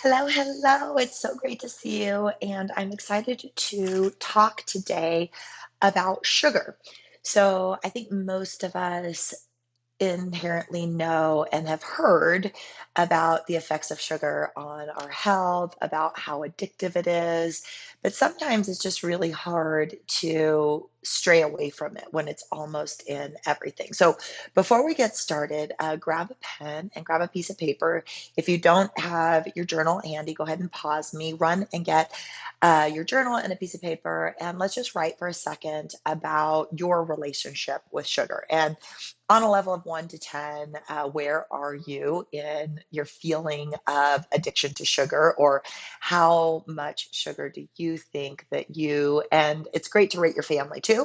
Hello, hello. It's so great to see you. And I'm excited to talk today about sugar. So, I think most of us inherently know and have heard about the effects of sugar on our health, about how addictive it is, but sometimes it's just really hard to stray away from it when it's almost in everything. So, before we get started, grab a pen and grab a piece of paper. If you don't have your journal handy, go ahead and pause me, run and get your journal and a piece of paper, and let's just write for a second about your relationship with sugar. And on a level of 1 to 10, where are you in your feeling of addiction to sugar, or how much sugar do you think that you, and it's great to rate your family too.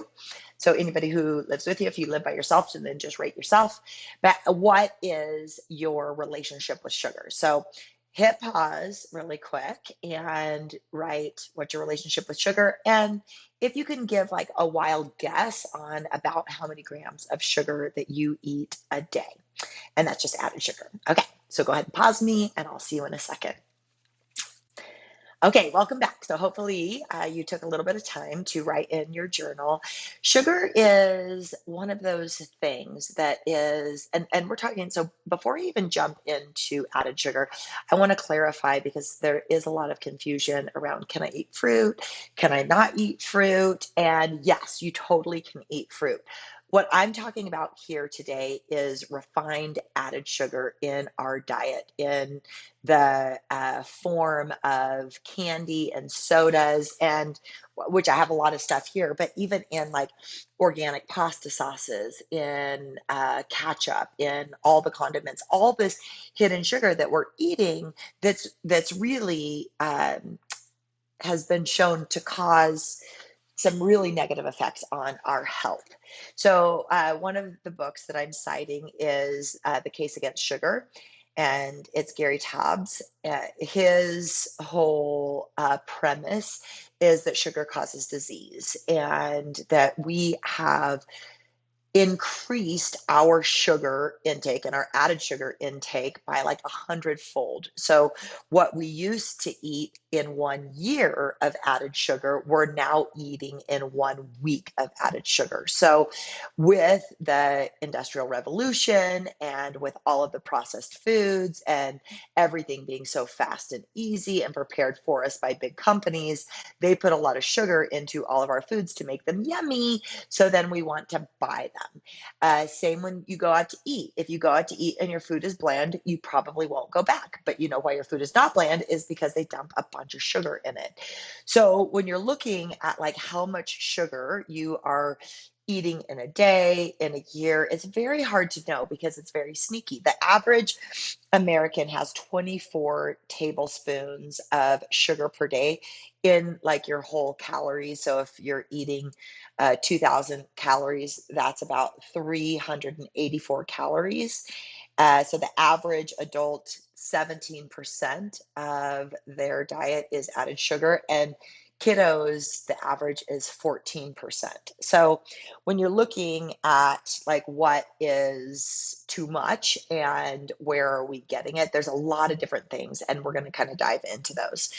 So, anybody who lives with you, if you live by yourself, and then just rate yourself. But what is your relationship with sugar? So, hit pause really quick and write what your relationship with sugar, and if you can give like a wild guess on about how many grams of sugar that you eat a day. And that's just added sugar. Okay, so go ahead and pause me and I'll see you in a second. Okay, welcome back. So hopefully you took a little bit of time to write in your journal. Sugar is one of those things that is, and we're talking, so before we even jump into added sugar, I want to clarify because there is a lot of confusion around, can I eat fruit? Can I not eat fruit? And yes, you totally can eat fruit. What I'm talking about here today is refined added sugar in our diet, in the form of candy and sodas, and which I have a lot of stuff here, but even in like organic pasta sauces, in ketchup, in all the condiments, all this hidden sugar that we're eating, that's really has been shown to cause some really negative effects on our health. So, one of the books that I'm citing is The Case Against Sugar, and it's Gary Taubes. His whole premise is that sugar causes disease, and that we have increased our sugar intake and our added sugar intake by like 100-fold. So, what we used to eat in 1 year of added sugar, we're now eating in 1 week of added sugar. So, with the Industrial Revolution and with all of the processed foods and everything being so fast and easy and prepared for us by big companies, they put a lot of sugar into all of our foods to make them yummy, so then we want to buy them. Same when you go out to eat. If you go out to eat and your food is bland, you probably won't go back. But you know why your food is not bland is because they dump a bunch of sugar in it. So when you're looking at like how much sugar you are eating in a day, in a year, it's very hard to know because it's very sneaky. The average American has 24 tablespoons of sugar per day in like your whole calories. So if you're eating 2,000 calories, that's about 384 calories. So the average adult, 17% of their diet is added sugar, and kiddos, the average is 14%. So when you're looking at like what is too much and where are we getting it, there's a lot of different things, and we're going to kind of dive into those.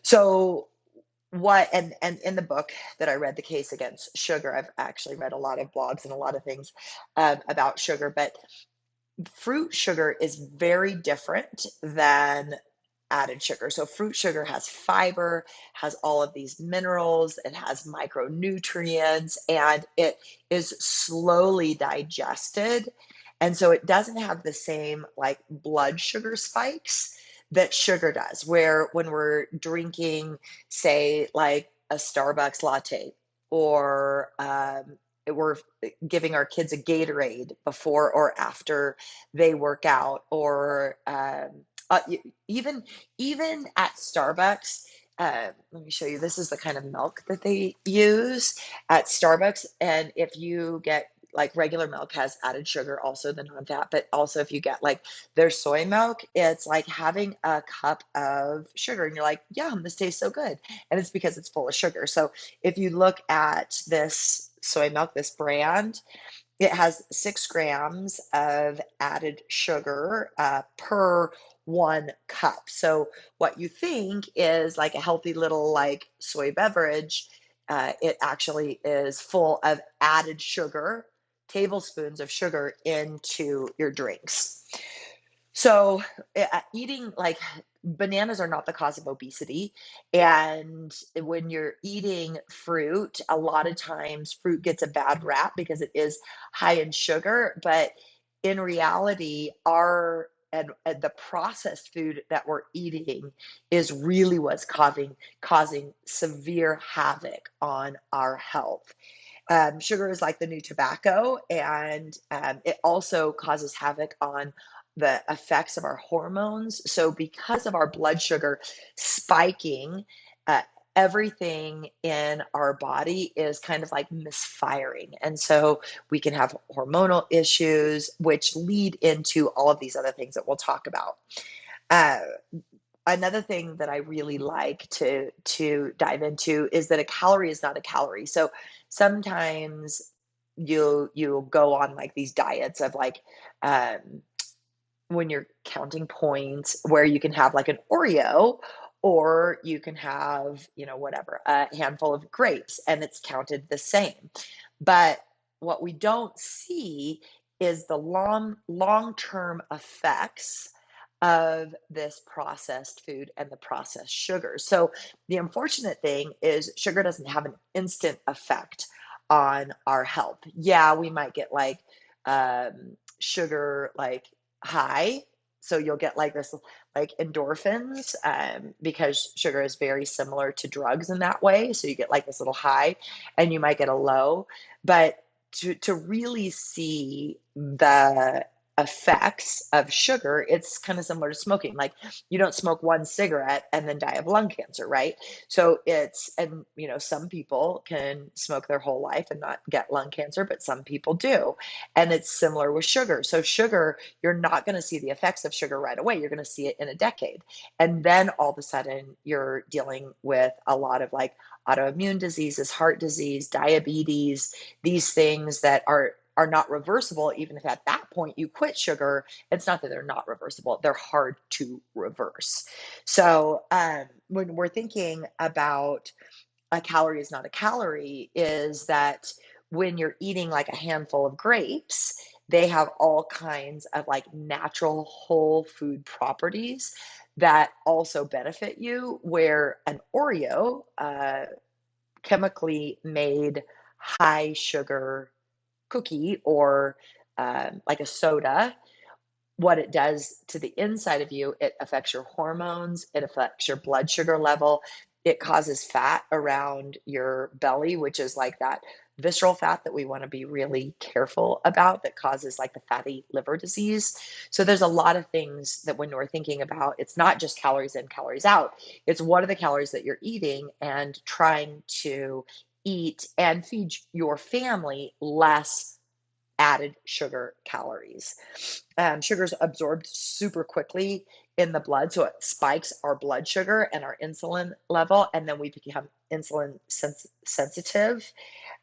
So what and in the book that I read, The Case Against Sugar, I've actually read a lot of blogs and a lot of things about sugar, but fruit sugar is very different than added sugar. So fruit sugar has fiber, has all of these minerals, it has micronutrients, and it is slowly digested. And so it doesn't have the same like blood sugar spikes that sugar does, where when we're drinking, say, like a Starbucks latte, or we're giving our kids a Gatorade before or after they work out, or even even at Starbucks. Let me show you. This is the kind of milk that they use at Starbucks, and if you get like regular milk has added sugar, also the non-fat, but also if you get like their soy milk, it's like having a cup of sugar, and you're like, yum, this tastes so good, and it's because it's full of sugar. So if you look at this soy milk, this brand, It has 6 grams of added sugar per 1 cup. So what you think is like a healthy little like soy beverage, it actually is full of added sugar, tablespoons of sugar into your drinks. So, eating like bananas are not the cause of obesity. And when you're eating fruit, a lot of times fruit gets a bad rap because it is high in sugar. But in reality, and the processed food that we're eating is really what's causing severe havoc on our health. Sugar is like the new tobacco, and it also causes havoc on the effects of our hormones. So, because of our blood sugar spiking, uh, everything in our body is kind of like misfiring. And so, we can have hormonal issues, which lead into all of these other things that we'll talk about. Uh, Another thing that I really like to dive into is that a calorie is not a calorie. So sometimes you'll go on like these diets of like um when you're counting points where you can have like an Oreo or you can have, whatever, a handful of grapes and it's counted the same. But what we don't see is the long-term effects of this processed food and the processed sugar. So the unfortunate thing is sugar doesn't have an instant effect on our health. Yeah, we might get like sugar like high. So you'll get like this like endorphins because sugar is very similar to drugs in that way. So you get like this little high and you might get a low. But to really see the effects of sugar, it's kind of similar to smoking. Like you don't smoke one cigarette and then die of lung cancer, right? So and some people can smoke their whole life and not get lung cancer, but some people do. And it's similar with sugar. So sugar, you're not going to see the effects of sugar right away. You're going to see it in a decade. And then all of a sudden you're dealing with a lot of like autoimmune diseases, heart disease, diabetes, these things that are not reversible. Even if at that point you quit sugar, it's not that they're not reversible, they're hard to reverse. So when we're thinking about a calorie is not a calorie, is that when you're eating like a handful of grapes, they have all kinds of like natural whole food properties that also benefit you, where an Oreo, chemically made high sugar cookie, or like a soda, what it does to the inside of you, it affects your hormones, it affects your blood sugar level, it causes fat around your belly, which is like that visceral fat that we want to be really careful about, that causes like the fatty liver disease. So there's a lot of things that when we're thinking about, it's not just calories in, calories out. It's what are the calories that you're eating, and trying to eat and feed your family less added sugar calories. Sugar is absorbed super quickly in the blood, so it spikes our blood sugar and our insulin level, and then we become insulin sensitive.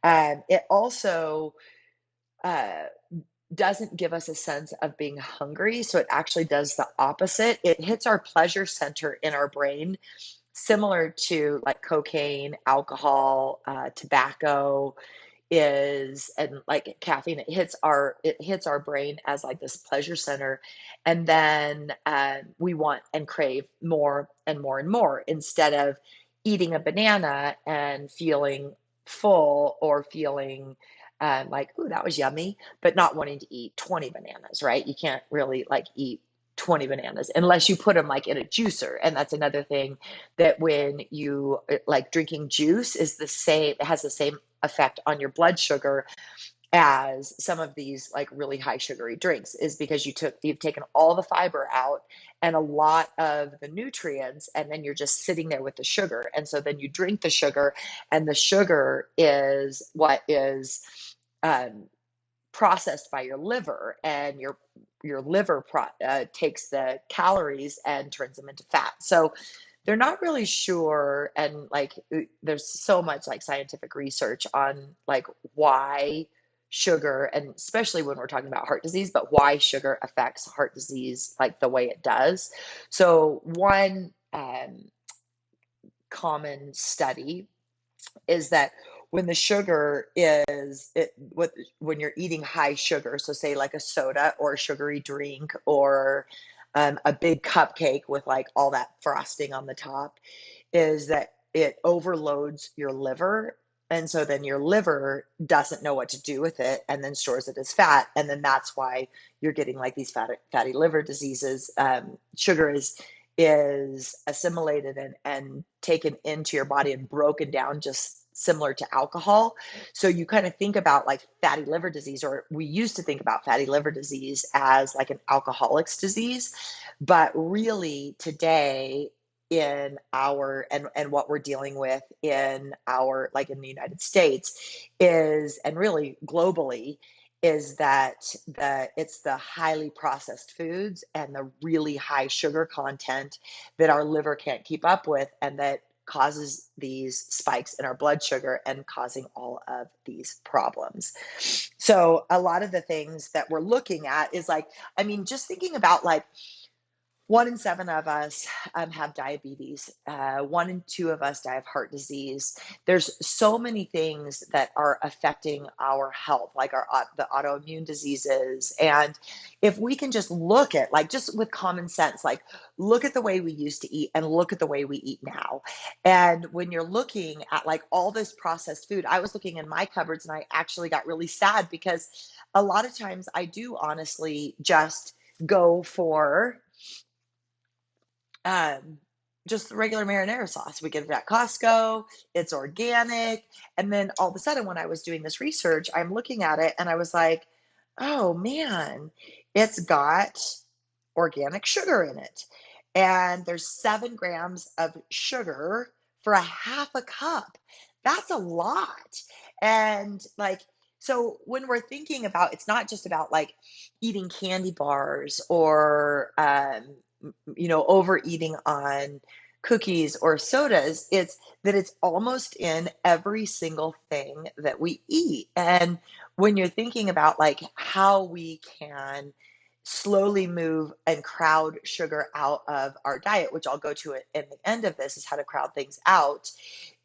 It also uh, doesn't give us a sense of being hungry, so it actually does the opposite. It hits our pleasure center in our brain, similar to like cocaine, alcohol, tobacco, is, and like caffeine, it hits our brain as like this pleasure center, and then we want and crave more and more and more, instead of eating a banana and feeling full, or feeling like, ooh, that was yummy, but not wanting to eat 20 bananas, right? You can't really like eat 20 bananas unless you put them like in a juicer. And that's another thing, that when you like drinking juice is the same, it has the same effect on your blood sugar as some of these like really high sugary drinks, is because you've taken all the fiber out and a lot of the nutrients, and then you're just sitting there with the sugar, and so then you drink the sugar, and the sugar is what is um, processed by your liver, and your liver takes the calories and turns them into fat. So they're not really sure, and like there's so much like scientific research on like why sugar, and especially when we're talking about heart disease, but why sugar affects heart disease like the way it does. So, one common study is that when the sugar is it what when you're eating high sugar, so say like a soda or a sugary drink or a big cupcake with like all that frosting on the top, is that it overloads your liver. And so then your liver doesn't know what to do with it and then stores it as fat. And then that's why you're getting like these fatty liver diseases. Sugar is assimilated and taken into your body and broken down just similar to alcohol. So you kind of think about like fatty liver disease, or we used to think about fatty liver disease as like an alcoholic's disease. But really today, in our and what we're dealing with in our like in the United States is, and really globally, is that it's the highly processed foods and the really high sugar content that our liver can't keep up with, and that causes these spikes in our blood sugar and causing all of these problems. So a lot of the things that we're looking at is like, I mean, just thinking about like 1 in 7 of us have diabetes. 1 in 2 of us die of heart disease. There's so many things that are affecting our health, like the autoimmune diseases. And if we can just look at, like, just with common sense, like, look at the way we used to eat and look at the way we eat now. And when you're looking at like all this processed food, I was looking in my cupboards and I actually got really sad because a lot of times I do honestly just go for um, just regular marinara sauce. We get it at Costco, it's organic. And then all of a sudden, when I was doing this research, I'm looking at it and I was like, oh man, it's got organic sugar in it. And there's 7 grams of sugar for a half a cup. That's a lot. And like, so when we're thinking about, it's not just about like eating candy bars or overeating on cookies or sodas. It's that it's almost in every single thing that we eat. And when you're thinking about like how we can slowly move and crowd sugar out of our diet, which I'll go to it in the end of this, is how to crowd things out,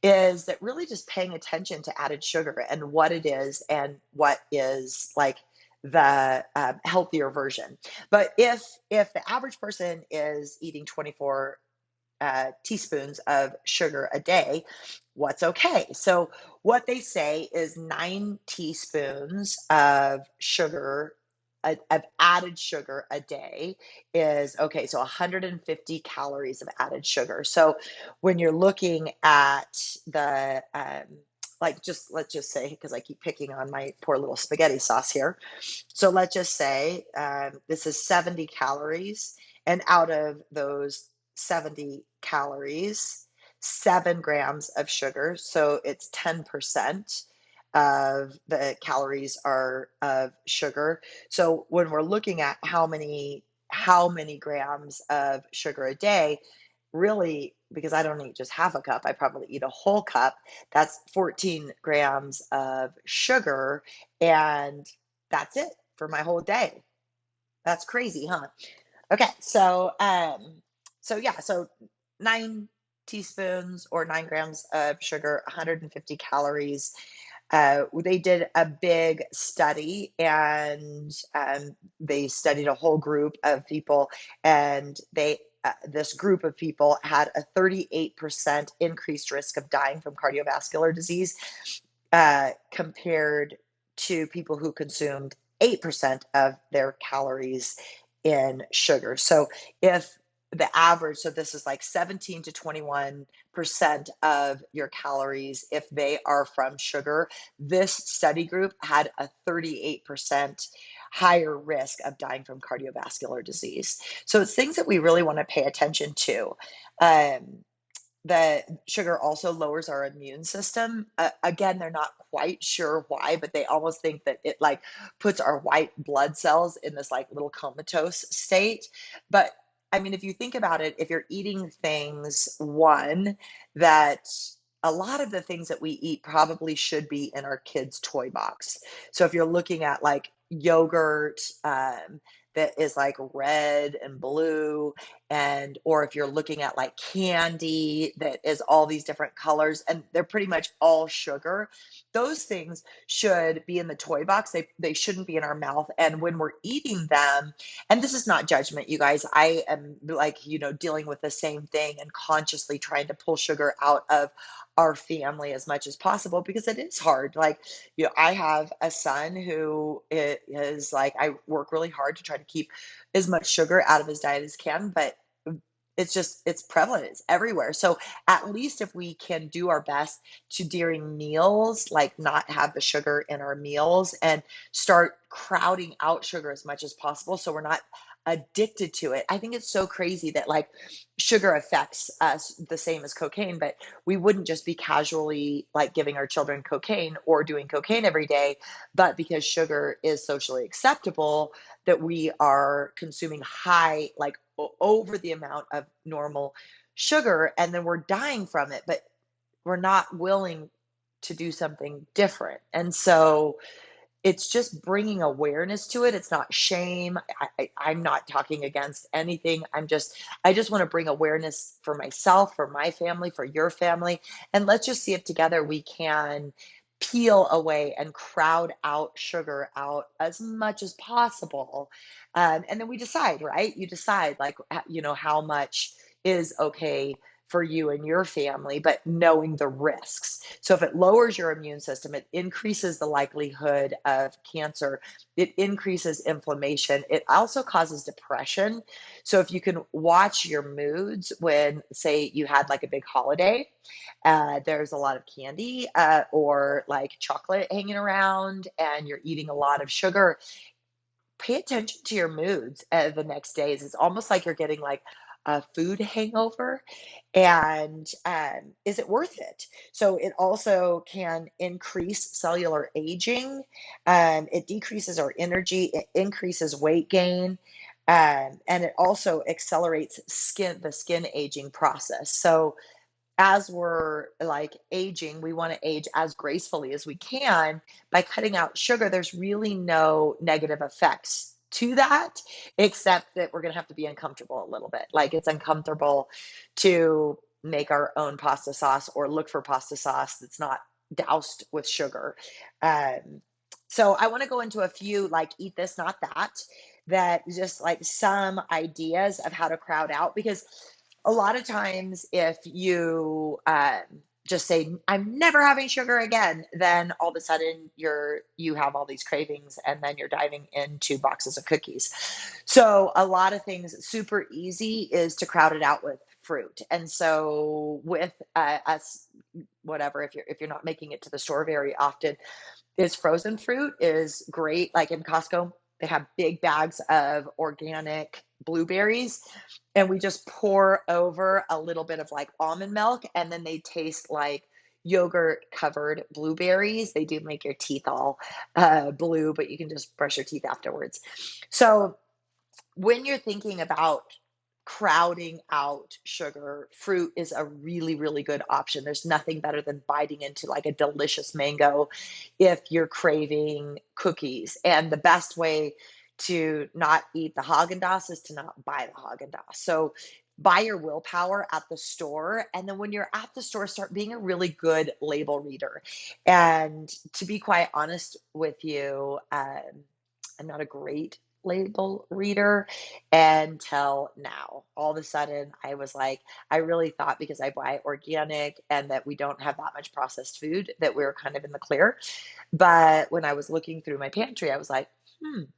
is that really just paying attention to added sugar and what it is and what is like the healthier version. But if the average person is eating 24 teaspoons of sugar a day, what's okay? So what they say is 9 teaspoons of sugar, of added sugar a day is okay. So 150 calories of added sugar. So when you're looking at the like, just let's just say, because I keep picking on my poor little spaghetti sauce here, so let's just say this is 70 calories, and out of those 70 calories, 7 grams of sugar. So it's 10% of the calories are of sugar. So when we're looking at how many grams of sugar a day, really, because I don't eat just half a cup, I probably eat a whole cup. That's 14 grams of sugar, and that's it for my whole day. That's crazy, huh? Okay, so yeah, so 9 teaspoons or 9 grams of sugar, 150 calories. They did a big study, and they studied a whole group of people, and this group of people had a 38% increased risk of dying from cardiovascular disease compared to people who consumed 8% of their calories in sugar. So if the average, so this is like 17 to 21% of your calories, if they are from sugar, this study group had a 38% higher risk of dying from cardiovascular disease. So it's things that we really want to pay attention to. Um, that sugar also lowers our immune system. Again, they're not quite sure why, but they almost think that it like puts our white blood cells in this like little comatose state. But I mean, if you think about it, if you're eating things, one, that a lot of the things that we eat probably should be in our kids' toy box. So if you're looking at like yogurt, that is like red and blue, and or if you're looking at like candy that is all these different colors and they're pretty much all sugar, those things should be in the toy box. They shouldn't be in our mouth. And when we're eating them, and this is not judgment, you guys, I am like, dealing with the same thing and consciously trying to pull sugar out of our family as much as possible because it is hard. Like, I have a son who is like, I work really hard to try to keep as much sugar out of his diet as can, but it's prevalent, it's everywhere. So at least if we can do our best to during meals, like not have the sugar in our meals and start crowding out sugar as much as possible so we're not addicted to it. I think it's so crazy that like sugar affects us the same as cocaine, but we wouldn't just be casually like giving our children cocaine or doing cocaine every day, but because sugar is socially acceptable, that we are consuming high, like over the amount of normal sugar, and then we're dying from it, but we're not willing to do something different. And so it's just bringing awareness to it. It's not shame. I'm not talking against anything. I just want to bring awareness for myself, for my family, for your family. And let's just see if together we can peel away and crowd out sugar out as much as possible. And then we decide, right? You decide, like, how much is okay for you and your family, but knowing the risks. So if it lowers your immune system, it increases the likelihood of cancer, it increases inflammation, it also causes depression. So if you can watch your moods when, say, you had like a big holiday, there's a lot of candy or like chocolate hanging around, and you're eating a lot of sugar, pay attention to your moods the next days. It's almost like you're getting like a food hangover. And is it worth it? So it also can increase cellular aging. It decreases our energy. It increases weight gain. And it also accelerates the skin aging process. So as we're like aging, we want to age as gracefully as we can by cutting out sugar. There's really no negative effects to that, except that we're going to have to be uncomfortable a little bit. Like it's uncomfortable to make our own pasta sauce or look for pasta sauce that's not doused with sugar. Um, so I want to go into a few like eat this, not that, that just like some ideas of how to crowd out because a lot of times if you just say I'm never having sugar again, then all of a sudden you have all these cravings and then you're diving into boxes of cookies. So a lot of things super easy is to crowd it out with fruit. And so with us, whatever, if you're not making it to the store very often, is frozen fruit is great. Like in Costco, they have big bags of organic blueberries, and we just pour over a little bit of like almond milk, and then they taste like yogurt covered blueberries. They do make your teeth all blue, but you can just brush your teeth afterwards. So when you're thinking about crowding out sugar, fruit is a really, really good option. There's nothing better than biting into like a delicious mango if you're craving cookies. And the best way to not eat the Haagen-Dazs is to not buy the Haagen-Dazs. So buy your willpower at the store. And then when you're at the store, start being a really good label reader. And to be quite honest with you, I'm not a great label reader until now. All of a sudden, I was like, I really thought because I buy organic and that we don't have that much processed food that we were kind of in the clear. But when I was looking through my pantry, I was like,